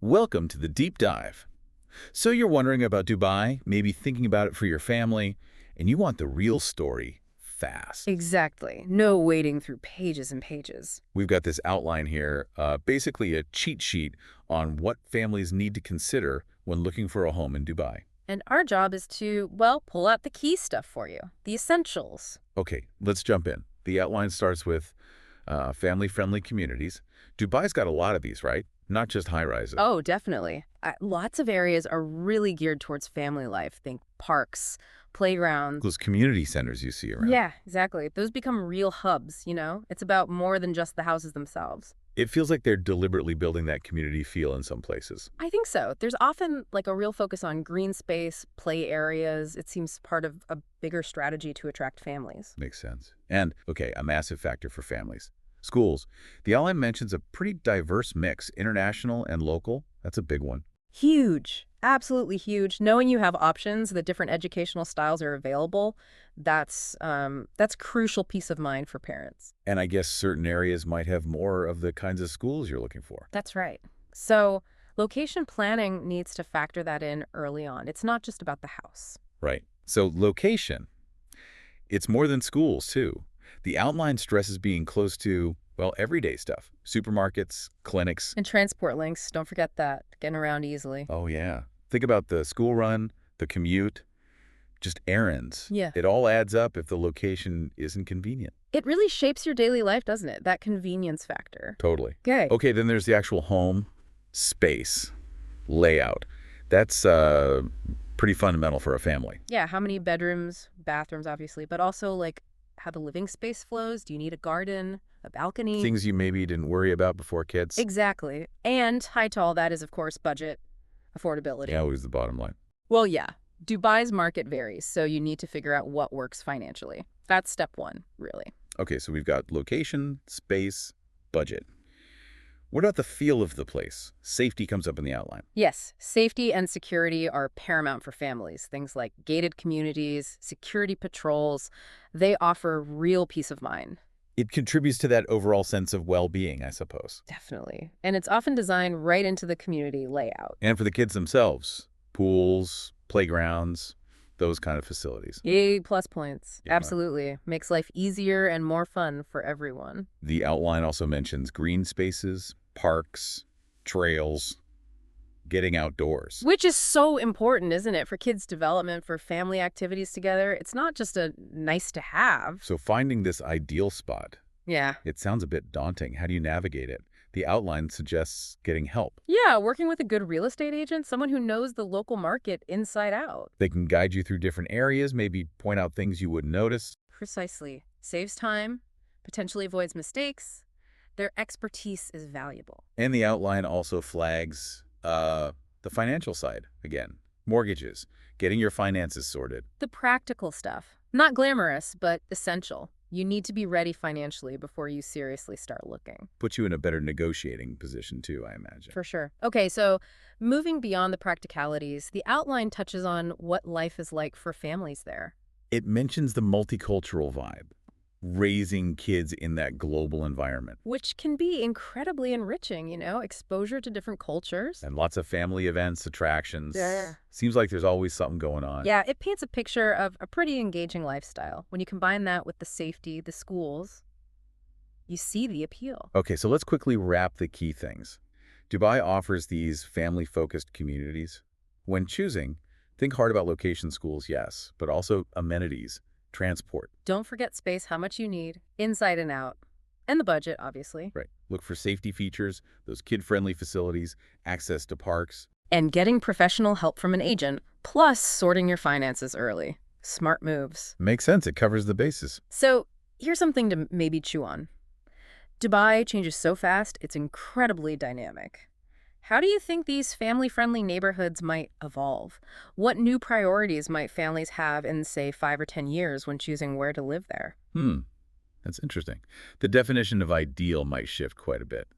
Welcome to the deep dive. So you're wondering about Dubai, maybe thinking about it for your family, and you want the real story fast. Exactly. No wading through pages and pages. We've got this outline here, basically a cheat sheet on what families need to consider when looking for a home in Dubai. And our job is to, well, pull out the key stuff for you, the essentials. Okay, let's jump in. The outline starts with family-friendly communities. Dubai's got a lot of these, right? Not just high-rises. Oh, definitely. Lots of areas are really geared towards family life. Think parks, playgrounds. Those community centers you see around. Yeah, exactly. Those become real hubs, you know? It's about more than just the houses themselves. It feels like they're deliberately building that community feel in some places. I think so. There's often like a real focus on green space, play areas. It seems part of a bigger strategy to attract families. Makes sense. And, okay, a massive factor for families. Schools. The outline mentions a pretty diverse mix, international and local. That's a big one. Huge. Absolutely huge. Knowing you have options, that different educational styles are available, that's crucial peace of mind for parents. And I guess certain areas might have more of the kinds of schools you're looking for. That's right. So location planning needs to factor that in early on. It's not just about the house. Right. So location. It's more than schools, too. The outline stresses being close to, well, everyday stuff. Supermarkets, clinics. And transport links, don't forget that. Getting around easily. Oh, yeah. Think about the school run, the commute, just errands. Yeah. It all adds up if the location isn't convenient. It really shapes your daily life, doesn't it? That convenience factor. Totally. Okay. Okay, then there's the actual home, space, layout. That's pretty fundamental for a family. Yeah, how many bedrooms, bathrooms, obviously, but also like how the living space flows. Do you need a garden, a balcony? Things you maybe didn't worry about before kids. Exactly. And tied to all that is, of course, budget, affordability. Yeah, always the bottom line. Well, yeah. Dubai's market varies, so you need to figure out what works financially. That's step one, really. Okay, so we've got location, space, budget. What about the feel of the place? Safety comes up in the outline. Yes, safety and security are paramount for families. Things like gated communities, security patrols, they offer real peace of mind. It contributes to that overall sense of well-being, I suppose. Definitely. And it's often designed right into the community layout. And for the kids themselves, pools, playgrounds, those kind of facilities. Yay, plus points. Yeah. Absolutely. Makes life easier and more fun for everyone. The outline also mentions green spaces, parks, trails, getting outdoors. Which is so important, isn't it, for kids' development, for family activities together? It's not just a nice to have. So finding this ideal spot, Yeah. it sounds a bit daunting. How do you navigate it? The outline suggests getting help. Yeah, working with a good real estate agent, someone who knows the local market inside out. They can guide you through different areas, maybe point out things you wouldn't notice. Precisely. Saves time, potentially avoids mistakes. Their expertise is valuable. And the outline also flags the financial side, again. Mortgages, getting your finances sorted. The practical stuff. Not glamorous, but essential. You need to be ready financially before you seriously start looking. Puts you in a better negotiating position too, I imagine. For sure. Okay, so moving beyond the practicalities, the outline touches on what life is like for families there. It mentions the multicultural vibe, raising kids in that global environment. Which can be incredibly enriching, you know, exposure to different cultures. And lots of family events, attractions. Yeah. Seems like there's always something going on. Yeah, it paints a picture of a pretty engaging lifestyle. When you combine that with the safety, the schools, you see the appeal. Okay, so let's quickly wrap the key things. Dubai offers these family-focused communities. When choosing, think hard about location, schools, yes, but also amenities, transport. Don't forget space, how much you need, inside and out. And the budget, obviously. Right. Look for safety features, those kid-friendly facilities, access to parks. And getting professional help from an agent, plus sorting your finances early. Smart moves. Makes sense. It covers the bases. So here's something to maybe chew on. Dubai changes so fast, it's incredibly dynamic. How do you think these family-friendly neighborhoods might evolve? What new priorities might families have in, say, 5 or 10 years when choosing where to live there? That's interesting. The definition of ideal might shift quite a bit.